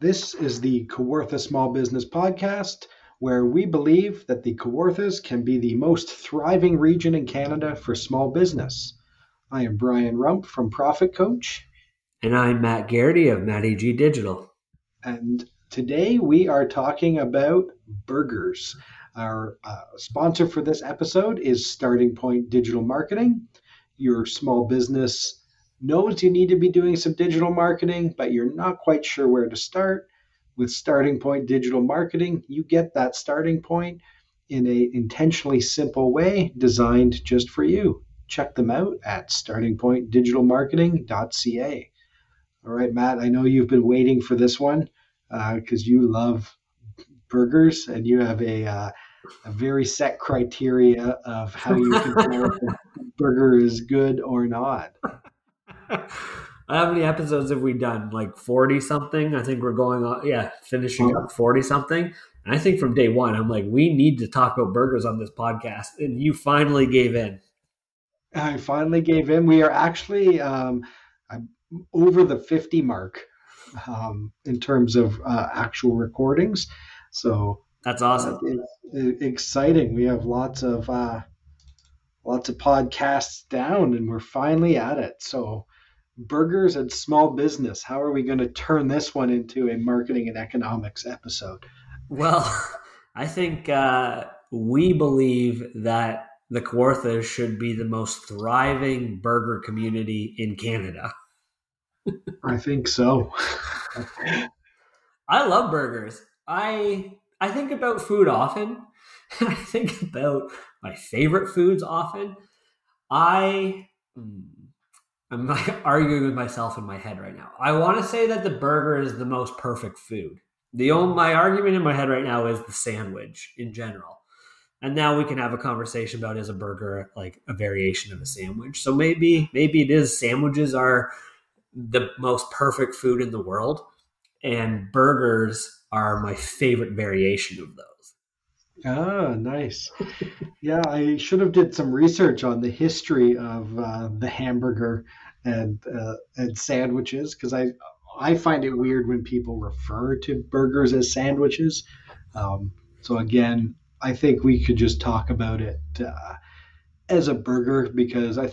This is the Kawartha Small Business Podcast, where we believe that the Kawarthas can be the most thriving region in Canada for small business. I am Brian Rump from Profit Coach. And I'm Matt Garrity of Matt AG Digital. And today we are talking about burgers. Our sponsor for this episode is Starting Point Digital Marketing. Your small business knows you need to be doing some digital marketing, but you're not quite sure where to start. With Starting Point Digital Marketing, you get that starting point in an intentionally simple way designed just for you. Check them out at startingpointdigitalmarketing.ca. All right, Matt, I know you've been waiting for this one because you love burgers and you have a very set criteria of how you can tell if a burger is good or not. How many episodes have we done? Like 40 something? I think we're going on, finishing up 40 something. And I think from day one, I'm like, we need to talk about burgers on this podcast. And you finally gave in. I finally gave in. We are actually over the 50 mark in terms of actual recordings. So that's awesome. It's exciting. We have lots of podcasts down and we're finally at it. So burgers and small business. How are we going to turn this one into a marketing and economics episode? Well, I think we believe that the Kawarthas should be the most thriving burger community in Canada. I think so. I love burgers. I think about food often. I think about my favorite foods often. I'm like arguing with myself in my head right now. I want to say that the burger is the most perfect food. My argument in my head right now is the sandwich in general. And now we can have a conversation about, is a burger like a variation of a sandwich? So maybe it is. Sandwiches are the most perfect food in the world, and burgers are my favorite variation of those. Ah, nice. Yeah, I should have did some research on the history of the hamburger and sandwiches, because I find it weird when people refer to burgers as sandwiches. So again, I think we could just talk about it as a burger, because I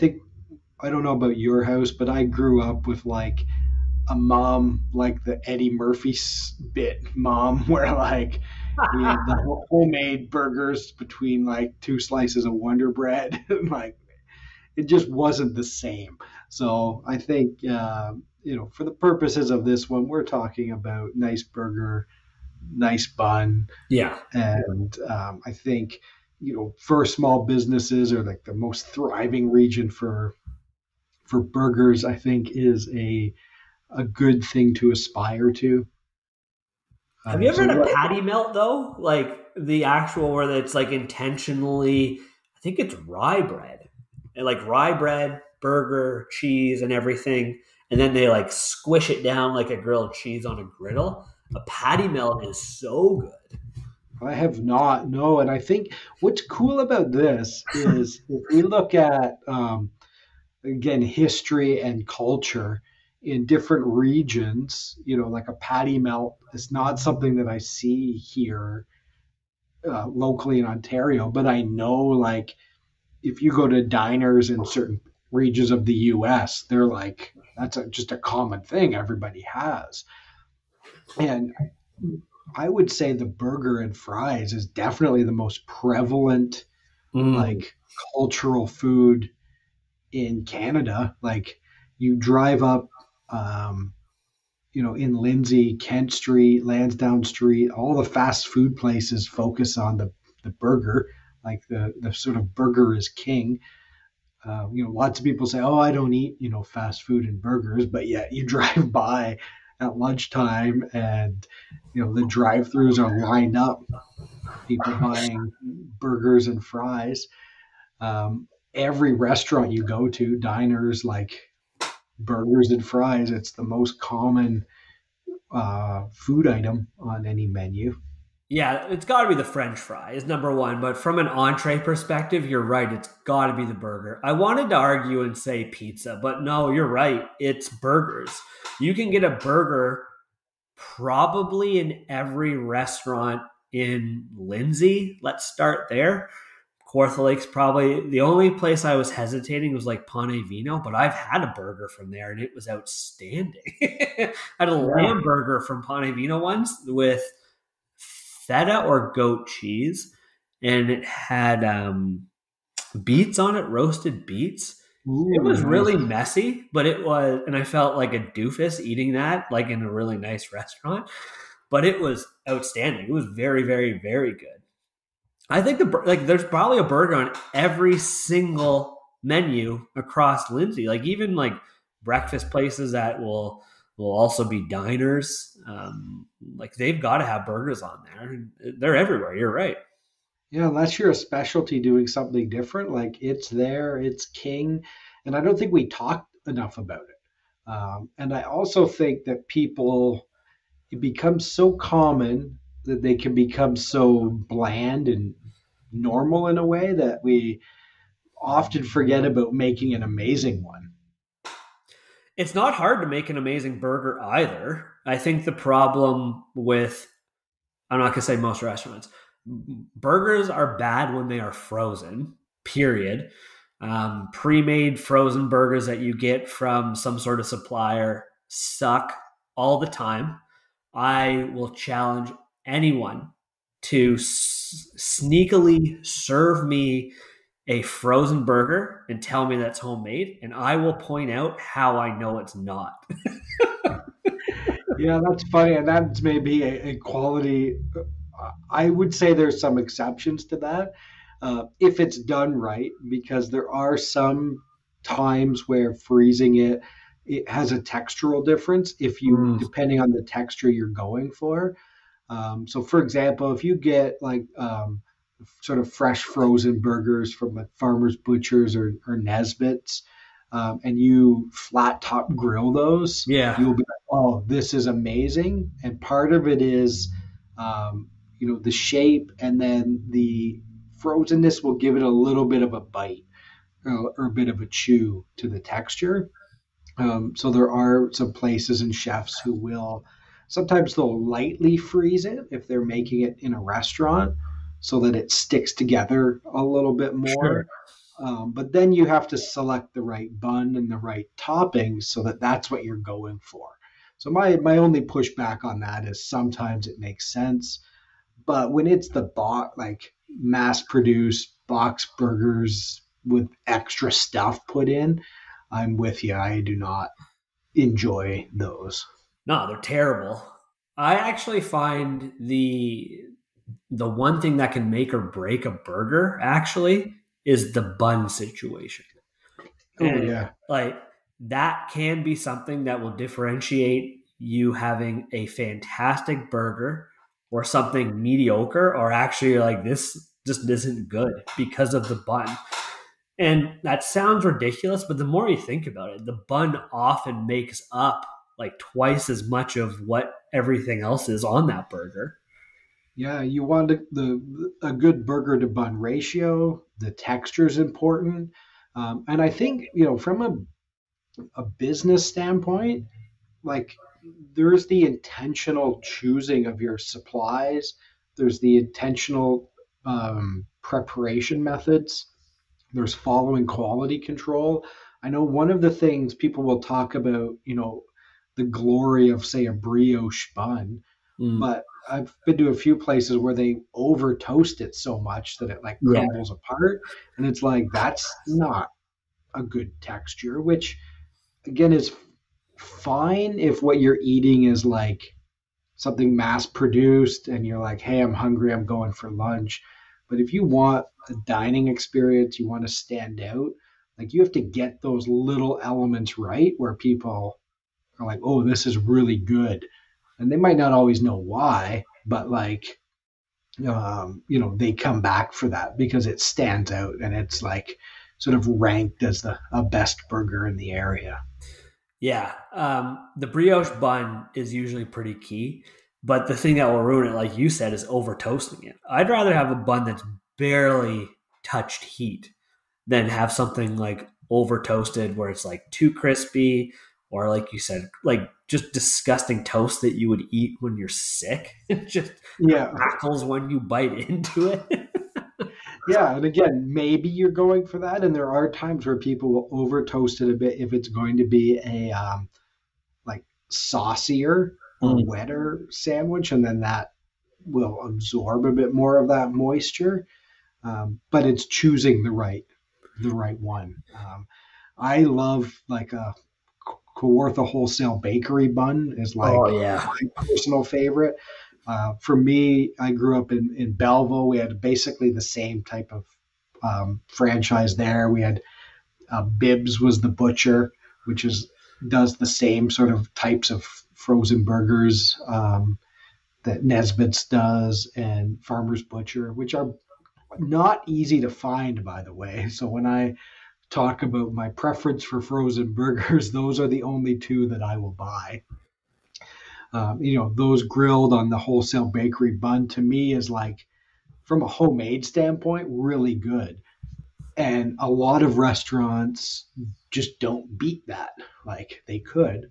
don't know about your house, but I grew up with like a mom, like the Eddie Murphy bit mom, where like we had the homemade burgers between like two slices of Wonder Bread. And like it just wasn't the same. So I think, for the purposes of this one, we're talking about nice burger, nice bun. Yeah. And I think, for small businesses, or like the most thriving region for burgers, I think is a good thing to aspire to. Have you ever had a patty melt though? Like the actual where it's like intentionally, I think it's rye bread. And like rye bread, burger, cheese, and everything. And then they like squish it down like a grilled cheese on a griddle. A patty melt is so good. I have not, no. And I think what's cool about this is if we look at, again, history and culture in different regions, like a patty melt is not something that I see here locally in Ontario, but I know like if you go to diners in certain regions of the US, they're like, that's just a common thing everybody has. And I would say the burger and fries is definitely the most prevalent like cultural food in Canada. Like you drive up in Lindsay, Kent Street, Lansdowne Street, all the fast food places focus on the burger, like the sort of burger is king. Lots of people say, oh, I don't eat, fast food and burgers, but yet you drive by at lunchtime and, the drive-thrus are lined up, people buying burgers and fries. Every restaurant you go to, diners, like burgers and fries, it's the most common food item on any menu. Yeah, it's got to be the French fry is number one. But from an entree perspective, you're right. It's got to be the burger. I wanted to argue and say pizza, but no, you're right. It's burgers. You can get a burger probably in every restaurant in Lindsay. Let's start there. Kawartha Lake's probably the only place I was hesitating was like Pane Vino, but I've had a burger from there and it was outstanding. I had a lamb burger from Pane Vino once with feta or goat cheese, and it had beets on it, roasted beets. Ooh, It was nice. really messy, but it was, and I felt like a doofus eating that, like in a really nice restaurant. But it was outstanding. It was very, very, very good. I think there's probably a burger on every single menu across Lindsay. Like even like breakfast places that will also be diners. Like they've got to have burgers on there. They're everywhere. You're right. Yeah, unless you're a specialty doing something different, like it's there, it's king. And I don't think we talked enough about it. And I also think that people, it becomes so common that they can become so bland and normal in a way that we often forget about making an amazing one. It's not hard to make an amazing burger either. I think the problem with, I'm not going to say most restaurants, burgers are bad when they are frozen, period. Pre-made frozen burgers that you get from some sort of supplier suck all the time. I will challenge anyone to sneakily serve me a frozen burger and tell me that's homemade, and I will point out how I know it's not. Yeah, that's funny. And that's maybe a quality. I would say there's some exceptions to that if it's done right, because there are some times where freezing it has a textural difference if you depending on the texture you're going for. So, for example, if you get like sort of fresh frozen burgers from like Farmers Butchers or Nesbitt's, and you flat top grill those, Yeah. you will be like, "Oh, this is amazing!" And part of it is, the shape, and then the frozenness will give it a little bit of a bite or a bit of a chew to the texture. So there are some places and chefs who will sometimes they'll lightly freeze it if they're making it in a restaurant so that it sticks together a little bit Sure. more. But then you have to select the right bun and the right toppings so that that's what you're going for. So my only pushback on that is sometimes it makes sense, but when it's the like mass produced box burgers with extra stuff put in, I'm with you. I do not enjoy those. No, they're terrible. I actually find the one thing that can make or break a burger actually is the bun situation. Oh And yeah, like that can be something that will differentiate you having a fantastic burger or something mediocre, or actually like this just isn't good because of the bun. And that sounds ridiculous, but the more you think about it, the bun often makes up like twice as much of what everything else is on that burger. yeah. You want a good burger to bun ratio. The texture is important, and I think from a business standpoint, like there's the intentional choosing of your supplies. There's the intentional preparation methods. There's following quality control. I know one of the things people will talk about, the glory of, say, a brioche bun, Mm, but I've been to a few places where they over toast it so much that it like yeah. crumbles apart. And it's like, that's not a good texture, which again is fine if what you're eating is like something mass produced and you're like, hey, I'm hungry, I'm going for lunch. But if you want a dining experience, you want to stand out, like you have to get those little elements right where people are like, oh, this is really good. And they might not always know why, but like, they come back for that because it stands out and it's like sort of ranked as the a best burger in the area. Yeah. The brioche bun is usually pretty key, but the thing that will ruin it, like you said, is over toasting it. I'd rather have a bun that's barely touched heat than have something like over toasted where it's like too crispy or like you said, like just disgusting toast that you would eat when you're sick. It just Yeah. crackles when you bite into it. Yeah, and again, maybe you're going for that, and there are times where people will over toast it a bit if it's going to be a like saucier or Mm. wetter sandwich, and then that will absorb a bit more of that moisture. But it's choosing the right one. I love like a Kawartha wholesale bakery bun is Oh like yeah. my personal favorite. For me, I grew up in Belleville. We had basically the same type of franchise there. We had Bibbs was the butcher, which is does the same sort of types of frozen burgers that Nesbitt's does, and Farmer's Butcher, which are not easy to find, by the way. So when I talk about my preference for frozen burgers, those are the only two that I will buy. Those grilled on the wholesale bakery bun to me is like, from a homemade standpoint, really good. And a lot of restaurants just don't beat that. Like they could,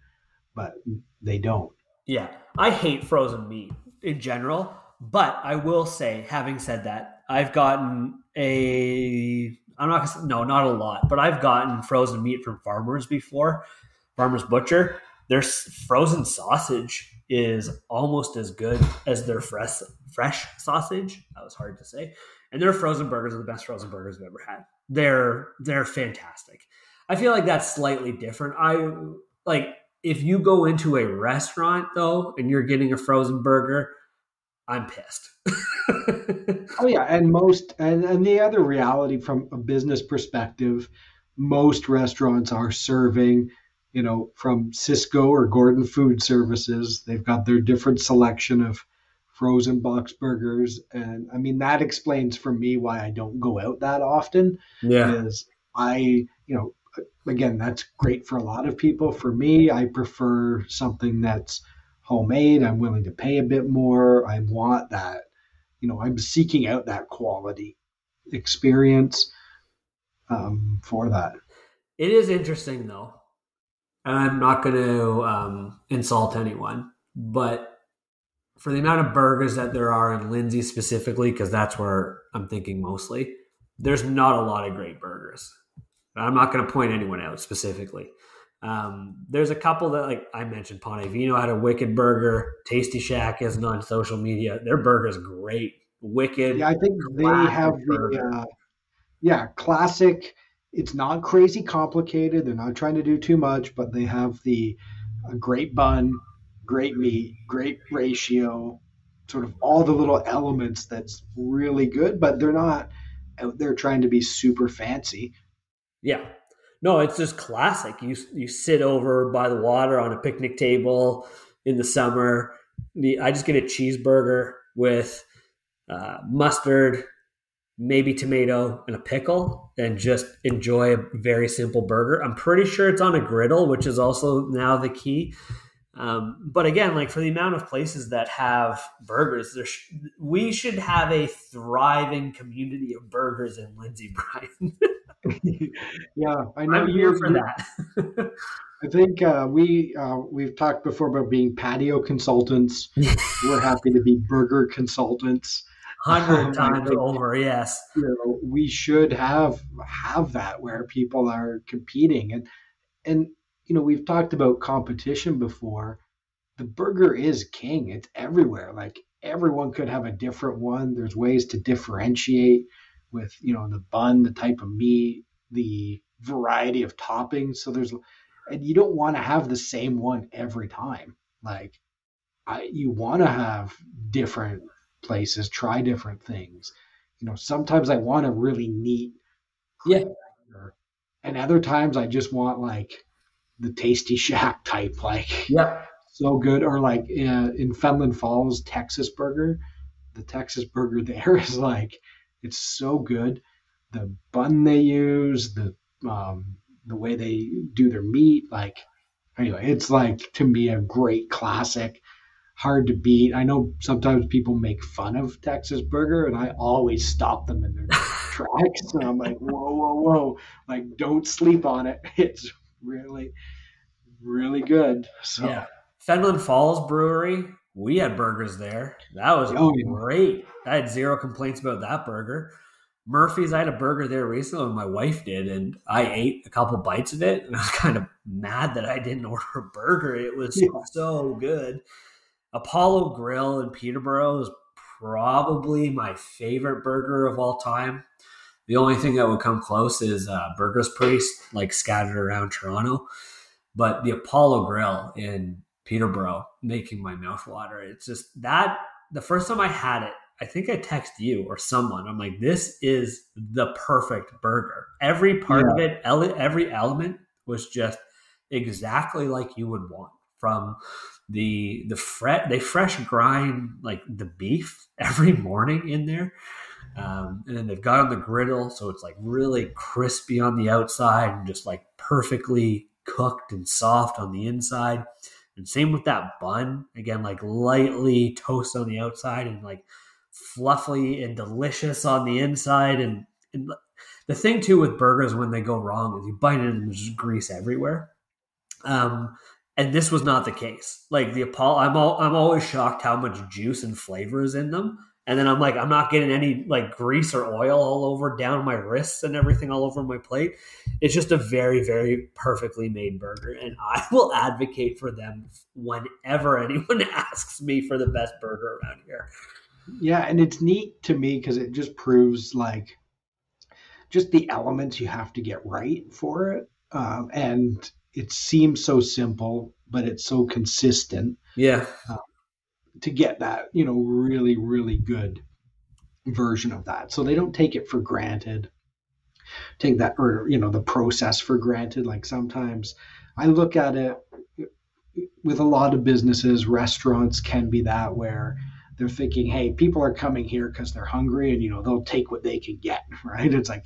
but they don't. Yeah, I hate frozen meat in general, but I will say, having said that, I've gotten a I'm not gonna no, not a lot, but I've gotten frozen meat from farmers before, Farmers Butcher. Their frozen sausage is almost as good as their fresh sausage. That was hard to say. And their frozen burgers are the best frozen burgers I've ever had. They're fantastic. I feel like that's slightly different. I like if you go into a restaurant though and you're getting a frozen burger, I'm pissed. Oh yeah, and the other reality from a business perspective, most restaurants are serving, from Cisco or Gordon Food Services. They've got their different selection of frozen box burgers, and I mean that explains for me why I don't go out that often. Yeah. Is again, that's great for a lot of people. For me, I prefer something that's homemade. I'm willing to pay a bit more. I want that, I'm seeking out that quality experience for that. It is interesting though, and I'm not going to insult anyone, but for the amount of burgers that there are in Lindsay specifically, because that's where I'm thinking mostly, there's not a lot of great burgers. I'm not going to point anyone out specifically. There's a couple that, like I mentioned, Ponte Vino had a wicked burger. Tasty Shack isn't on social media. Their burger is great. Wicked. Yeah, I think they have classic. It's not crazy complicated. They're not trying to do too much, but they have the great bun, great meat, great ratio, sort of all the little elements that's really good, but they're not out there trying to be super fancy. Yeah. No, it's just classic. You sit over by the water on a picnic table in the summer. I just get a cheeseburger with mustard, maybe tomato, and a pickle, and just enjoy a very simple burger. I'm pretty sure it's on a griddle, which is also now the key. But again, like for the amount of places that have burgers, we should have a thriving community of burgers in Lindsay, Brian. Yeah, I know I'm here for that. I think we've talked before about being patio consultants. We're happy to be burger consultants. 100 times think, over, yes. We should have that where people are competing, and we've talked about competition before. The burger is king. It's everywhere. Like everyone could have a different one. There's ways to differentiate with the bun, the type of meat, the variety of toppings. And you don't want to have the same one every time. Like you want to have different places, try different things. Sometimes I want a really neat, Yeah. burger, and other times I just want like the Tasty Shack type, like Yep. so good. Or like in Fenland Falls, Texas burger. The Texas burger there is like, it's so good. The bun they use, the way they do their meat, like anyway, it's like to me a great classic, hard to beat. I know sometimes people make fun of Texas burger, and I always stop them in their tracks. And I'm like, whoa, whoa, whoa! Like, don't sleep on it. It's really really good. Yeah. So, Fenland Falls Brewery, we had burgers there. That was oh yeah, great. I had zero complaints about that burger. Murphy's, I had a burger there recently when my wife did, and I ate a couple bites of it, and I was kind of mad that I didn't order a burger. It was yeah, so good. Apollo Grill in Peterborough is probably my favorite burger of all time. The only thing that would come close is Burgers Priest, like scattered around Toronto. But the Apollo Grill in Peterborough, making my mouth water. It's just that the first time I had it, I think I texted you or someone. I'm like, this is the perfect burger. Every part of yeah. it, every element was just exactly like you would want from they fresh grind like the beef every morning in there, and then they've got on the griddle, so it's like really crispy on the outside and just like perfectly cooked and soft on the inside. And same with that bun, again, like lightly toast on the outside and like fluffy and delicious on the inside. And the thing too with burgers when they go wrong is you bite it and there's just grease everywhere. And this was not the case. Like the Apollo, I'm always shocked how much juice and flavor is in them. And then I'm like, I'm not getting any like grease or oil all over down my wrists and everything all over my plate. It's just a very, very perfectly made burger. And I will advocate for them whenever anyone asks me for the best burger around here. Yeah, and it's neat to me because it just proves like just the elements you have to get right for it. And it seems so simple, but it's so consistent Yeah. uh, to get that, really, really good version of that. So they don't take it for granted, take that, or, the process for granted. Like sometimes I look at it with a lot of businesses, restaurants can be that where they're thinking, hey, people are coming here because they're hungry and, they'll take what they can get, right? It's like,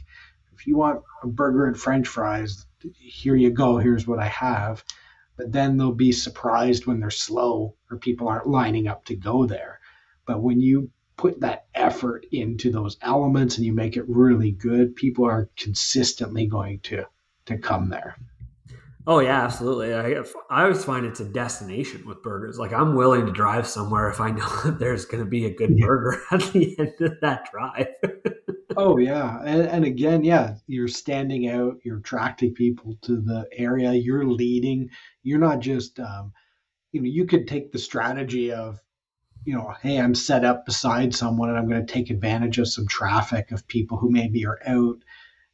if you want a burger and french fries, here you go. Here's what I have. But then they'll be surprised when they're slow or people aren't lining up to go there. But when you put that effort into those elements and you make it really good, people are consistently going to come there. Oh yeah, absolutely. I always find it's a destination with burgers. Like I'm willing to drive somewhere if I know that there's going to be a good Yeah. burger at the end of that drive. Oh yeah, and again, yeah, you're standing out. You're attracting people to the area. You're leading. You're not just, you could take the strategy of, hey, I'm set up beside someone and I'm going to take advantage of some traffic of people who maybe are out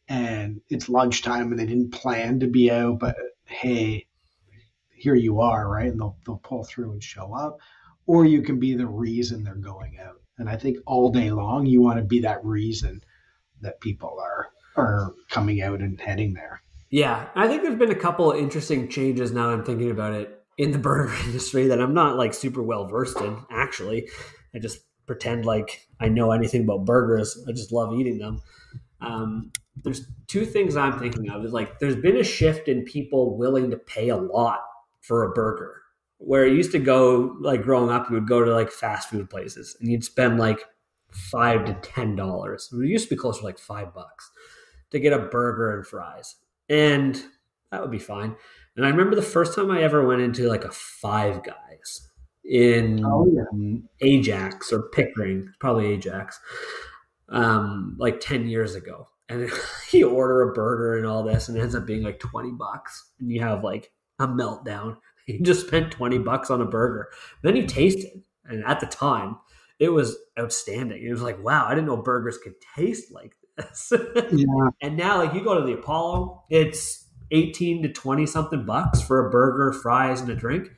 and it's lunchtime and they didn't plan to be out, but hey, here you are, right? And they'll pull through and show up. Or you can be the reason they're going out. And I think all day long you want to be that reason that people are coming out and heading there. Yeah, I think there's been a couple of interesting changes now I'm thinking about it in the burger industry that I'm not like super well versed in, actually. I just pretend like I know anything about burgers. I just love eating them. There's two things I'm thinking of. Is like there's been a shift in people willing to pay a lot for a burger. Where it used to go, like growing up, you would go to like fast food places and you'd spend like $5 to $10. It used to be closer to like $5 to get a burger and fries. And that would be fine. And I remember the first time I ever went into like a Five Guys Oh in yeah. Ajax or Pickering, probably Ajax, like 10 years ago. And you order a burger and all this, and it ends up being like $20. And you have like a meltdown. You just spent $20 on a burger. Then you taste it. And at the time, it was outstanding. It was like, wow, I didn't know burgers could taste like this. Yeah. And now, like, you go to the Apollo, it's 18 to 20 something bucks for a burger, fries, and a drink.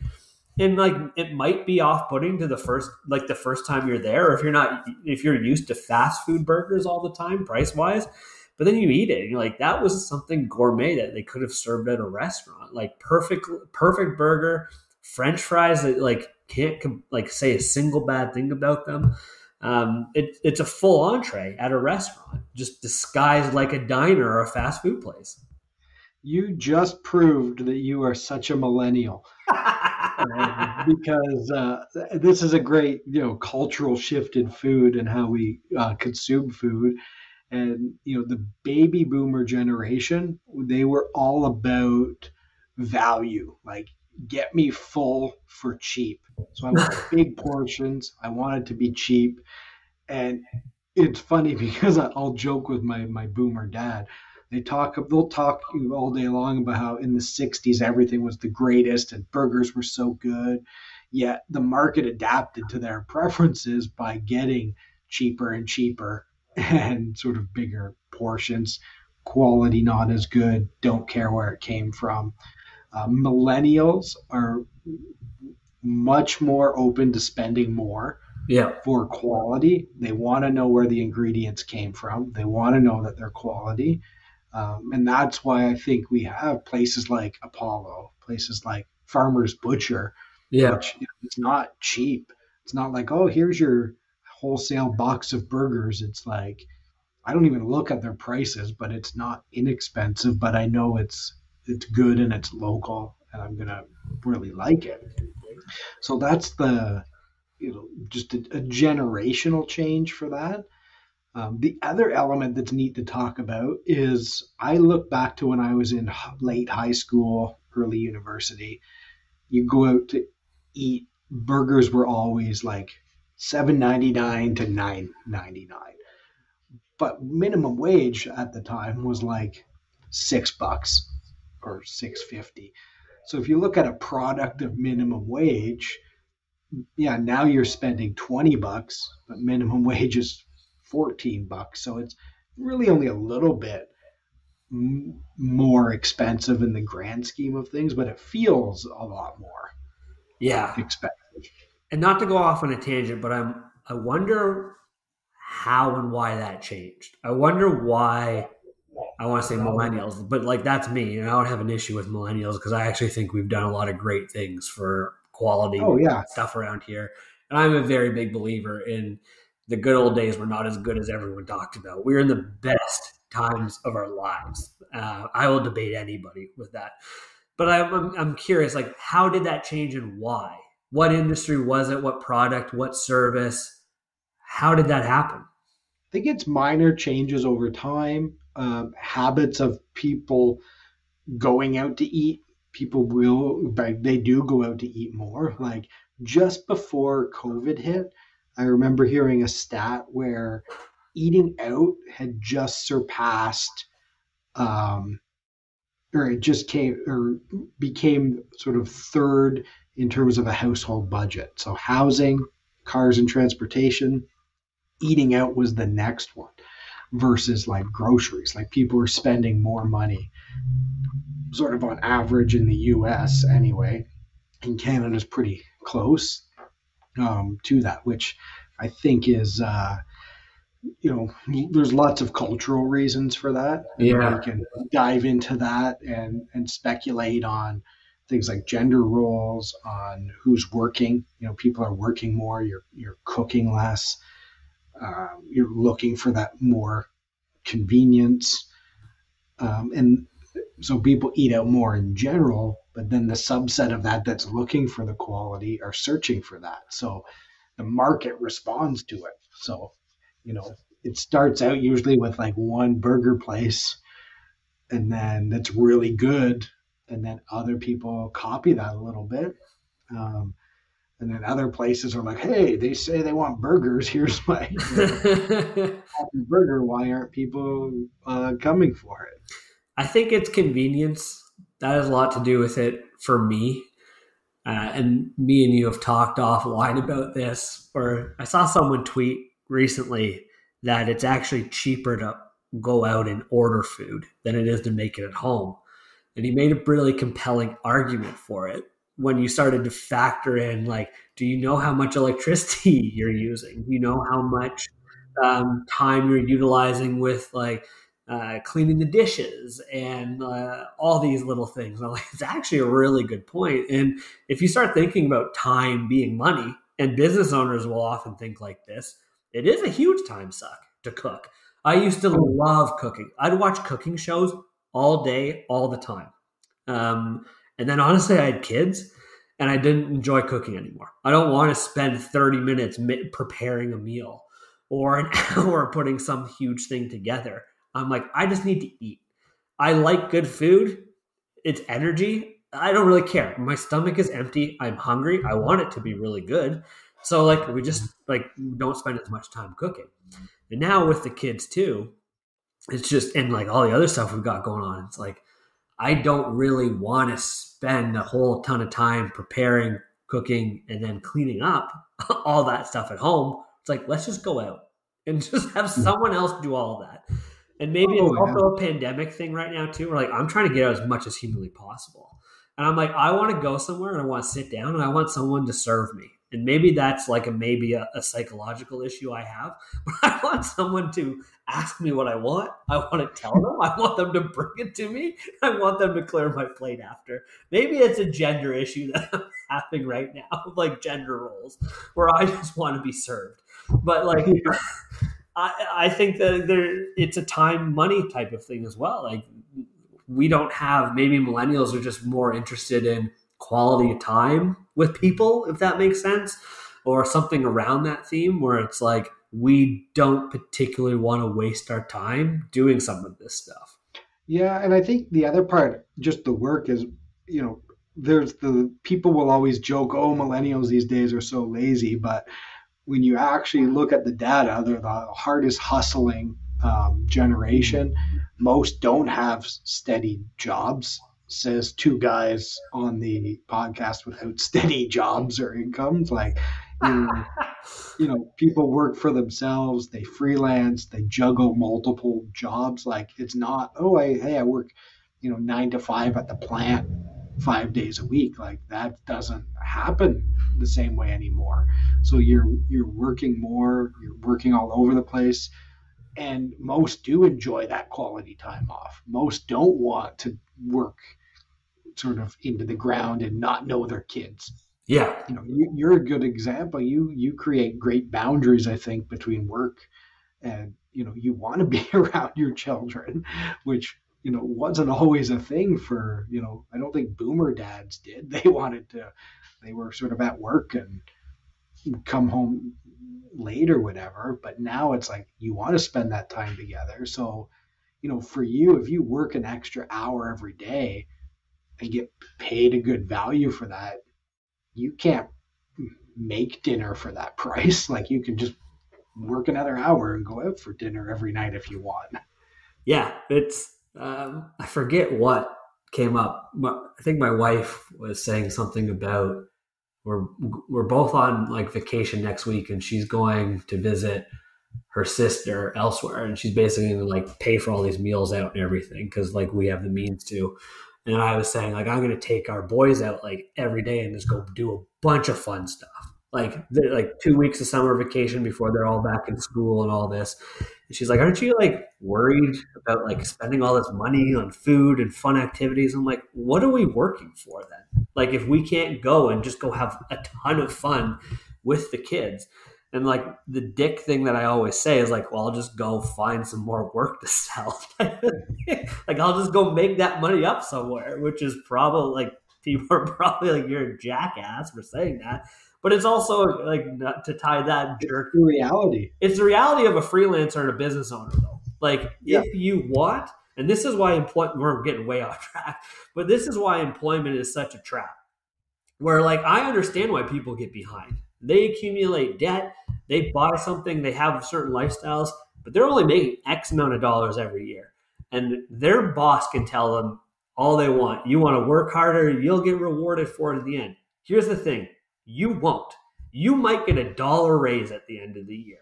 And like, it might be off-putting to the first time you're there, or if you're used to fast food burgers all the time, price-wise. But then you eat it, and you're like, that was something gourmet that they could have served at a restaurant. Like, perfect burger, French fries that like can't like say a single bad thing about them. It's a full entree at a restaurant, just disguised like a diner or a fast food place. You just proved that you are such a millennial because this is a great, cultural shift in food and how we consume food. And, the baby boomer generation, they were all about value. Like, get me full for cheap. So I want big portions. I want it to be cheap. And it's funny because I'll joke with my boomer dad. They'll talk all day long about how in the 60s everything was the greatest and burgers were so good. Yet the market adapted to their preferences by getting cheaper and cheaper and sort of bigger portions. Quality not as good, don't care where it came from. Millennials are much more open to spending more Yeah. for quality. They want to know where the ingredients came from. They want to know that they're quality. And that's why I think we have places like Apollo, places like Farmer's Butcher, Yeah. which it's not cheap. It's not like, oh, here's your wholesale box of burgers. It's like, I don't even look at their prices, but it's not inexpensive, but I know it's good and it's local and I'm gonna really like it. So that's the just a generational change for that. The other element that's neat to talk about is I look back to when I was in late high school, early university. You go out to eat, burgers were always like $7.99 to $9.99, but minimum wage at the time was like $6 or 6.50. So if you look at a product of minimum wage, yeah, now you're spending $20, but minimum wage is $14. So it's really only a little bit more expensive in the grand scheme of things, but it feels a lot more Yeah. expensive. And not to go off on a tangent, but I wonder how and why that changed. I wonder why. I want to say millennials, but like that's me, and I don't have an issue with millennials because I actually think we've done a lot of great things for quality Oh yeah, stuff around here. And I'm a very big believer in the good old days were not as good as everyone talked about. We're in the best times of our lives. I will debate anybody with that. But I'm curious, like, how did that change and why? What industry was it? What product? What service? How did that happen? I think it's minor changes over time. Habits of people going out to eat. People will, but they do go out to eat more. Like just before COVID hit, I remember hearing a stat where eating out had just surpassed, um, or it just came or became sort of third in terms of a household budget. So housing, cars and transportation, eating out was the next one versus like groceries. Like people were spending more money sort of on average in the US anyway. And Canada's pretty close to that, which I think is, there's lots of cultural reasons for that. And Yeah. we can dive into that and speculate on things like gender roles, on who's working. People are working more, you're cooking less, you're looking for that more convenience. And so people eat out more in general, but then the subset of that that's looking for the quality are searching for that. So the market responds to it. So, it starts out usually with like one burger place and then that's really good. And then other people copy that a little bit. Um, and then other places are like, hey, they say they want burgers. Here's my burger. Why aren't people coming for it? I think it's convenience. That has a lot to do with it for me. And me and you have talked offline about this, or I saw someone tweet recently that it's actually cheaper to go out and order food than it is to make it at home. And he made a really compelling argument for it when you started to factor in, like, do you know how much electricity you're using? Do you know how much time you're utilizing with, like, cleaning the dishes and all these little things? And I'm like, it's actually a really good point. And if you start thinking about time being money, and business owners will often think like this, it is a huge time suck to cook. I used to love cooking. I'd watch cooking shows all day, all the time. And then honestly, I had kids and I didn't enjoy cooking anymore. I don't want to spend 30 minutes preparing a meal or an hour putting some huge thing together. I'm like, I just need to eat. I like good food. It's energy. I don't really care. My stomach is empty. I'm hungry. I want it to be really good. So like we just like don't spend as much time cooking. And now with the kids too, it's just and like all the other stuff we've got going on. It's like I don't really want to spend a whole ton of time preparing, cooking, and then cleaning up all that stuff at home. It's like let's just go out and just have someone else do all of that. And maybe it's also a pandemic thing right now too. Where like I'm trying to get out as much as humanly possible. And I'm like, I want to go somewhere and I want to sit down and I want someone to serve me. And maybe that's like a psychological issue I have. But I want someone to ask me what I want. I want to tell them. I want them to bring it to me. I want them to clear my plate after. Maybe it's a gender issue that I'm having right now, like gender roles, where I just want to be served. But like, I think that it's a time money type of thing as well. Like we don't have, maybe millennials are just more interested in quality of time with people, if that makes sense, or something around that theme where it's like, we don't particularly want to waste our time doing some of this stuff. Yeah. And I think the other part, just the work is, there's the people will always joke, oh, millennials these days are so lazy. But when you actually look at the data, they're the hardest hustling generation. Most don't have steady jobs, says two guys on the podcast without steady jobs or incomes. Like, people work for themselves, they freelance, they juggle multiple jobs. Like it's not, I work, 9 to 5 at the plant 5 days a week. Like that doesn't happen the same way anymore. So you're working more, you're working all over the place. And most do enjoy that quality time off. Most don't want to work sort of into the ground and not know their kids. Yeah. You're a good example. You create great boundaries, I think, between work and, you want to be around your children, which, wasn't always a thing for, I don't think boomer dads did. They were sort of at work and come home late or whatever, but now it's like you want to spend that time together. So, for you, if you work an extra hour every day and get paid a good value for that, you can't make dinner for that price. Like you can just work another hour and go out for dinner every night if you want. Yeah, it's I forget what came up. I think my wife was saying something about we're both on like vacation next week and she's going to visit her sister elsewhere and she's basically going to like pay for all these meals out and everything because like we have the means to. And I was saying like I'm going to take our boys out like every day and just go do a bunch of fun stuff. Like 2 weeks of summer vacation before they're all back in school and all this. And she's like, aren't you like worried about like spending all this money on food and fun activities? I'm like, what are we working for then? Like if we can't go and just go have a ton of fun with the kids. And like the dick thing that I always say is like, well, I'll just go find some more work to sell. Like I'll just go make that money up somewhere, which is probably like people are probably like, you're a jackass for saying that. But it's also like not to tie that jerk. It's the reality. It's the reality of a freelancer and a business owner, though. Like if you want, and this is why we're getting way off track, but this is why employment is such a trap. Where like I understand why people get behind. They accumulate debt, they buy something, they have certain lifestyles, but they're only making X amount of dollars every year. And their boss can tell them all they want. You want to work harder, you'll get rewarded for it at the end. Here's the thing. You won't. You might get $1 raise at the end of the year.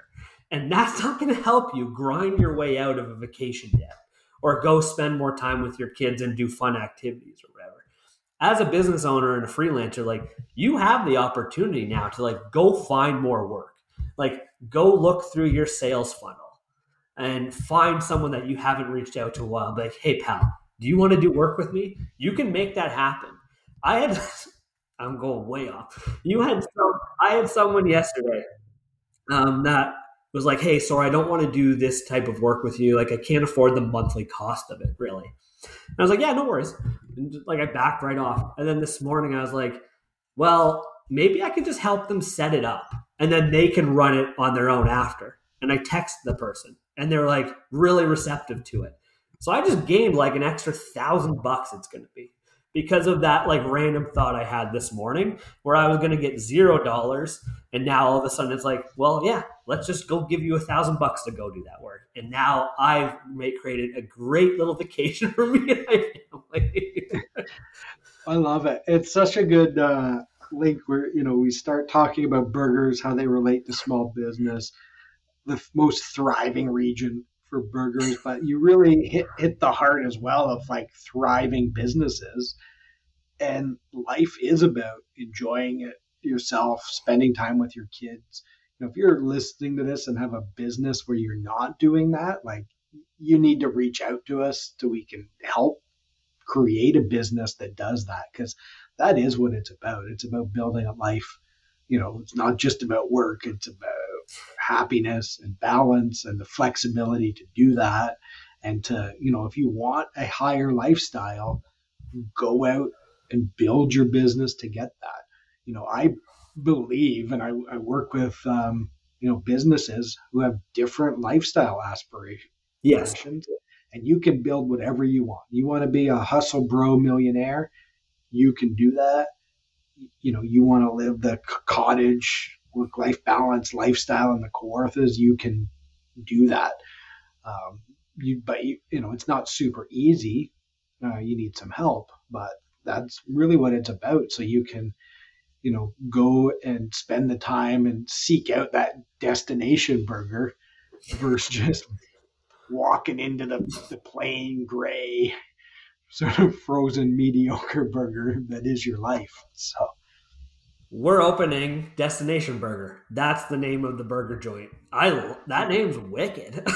And that's not going to help you grind your way out of a vacation debt or go spend more time with your kids and do fun activities or whatever. As a business owner and a freelancer, like you have the opportunity now to like go find more work. Like go look through your sales funnel and find someone that you haven't reached out to in a while. Like, hey pal, do you want to do work with me? You can make that happen. I'm going way off. I had someone yesterday that was like, hey, sorry, I don't want to do this type of work with you. Like I can't afford the monthly cost of it, really. And I was like, yeah, no worries. And just, like I backed right off. And then this morning I was like, well, maybe I could just help them set it up and then they can run it on their own after. And I texted the person and they're like really receptive to it. So I just gained like an extra $1,000 it's going to be. because of that like random thought I had this morning where I was going to get $0. And now all of a sudden it's like, well, yeah, let's just go give you $1,000 to go do that work. And now I've created a great little vacation for me and my family. I love it. It's such a good link where, we start talking about burgers, how they relate to small business, the most thriving region for burgers, but you really hit the heart as well of like thriving businesses. And life is about enjoying it yourself, spending time with your kids. If you're listening to this and have a business where you're not doing that, like, you need to reach out to us so we can help create a business that does that, because that is what it's about. It's about building a life. It's not just about work. It's about happiness and balance and the flexibility to do that. And to, if you want a higher lifestyle, go out and build your business to get that. I believe, and I work with, businesses who have different lifestyle aspirations. Yes. And you can build whatever you want. You want to be a hustle bro millionaire, you can do that. You want to live the cottage work-life balance lifestyle in the Kawarthas, you can do that. But it's not super easy. You need some help, but that's really what it's about. So you can, go and spend the time and seek out that destination burger versus just walking into the plain gray sort of frozen mediocre burger that is your life. So we're opening Destination Burger. That's the name of the burger joint. That name's wicked.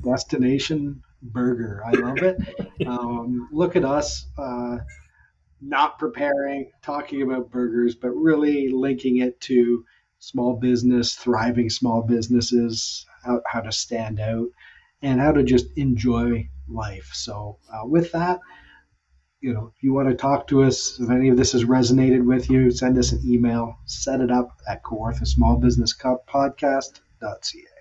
Destination Burger. I love it. Look at us, not preparing, talking about burgers, but really linking it to small business, thriving small businesses, how to stand out, and how to just enjoy life. So with that, if you want to talk to us, if any of this has resonated with you, send us an email, set it up at kawarthasmallbusinesspodcast.ca.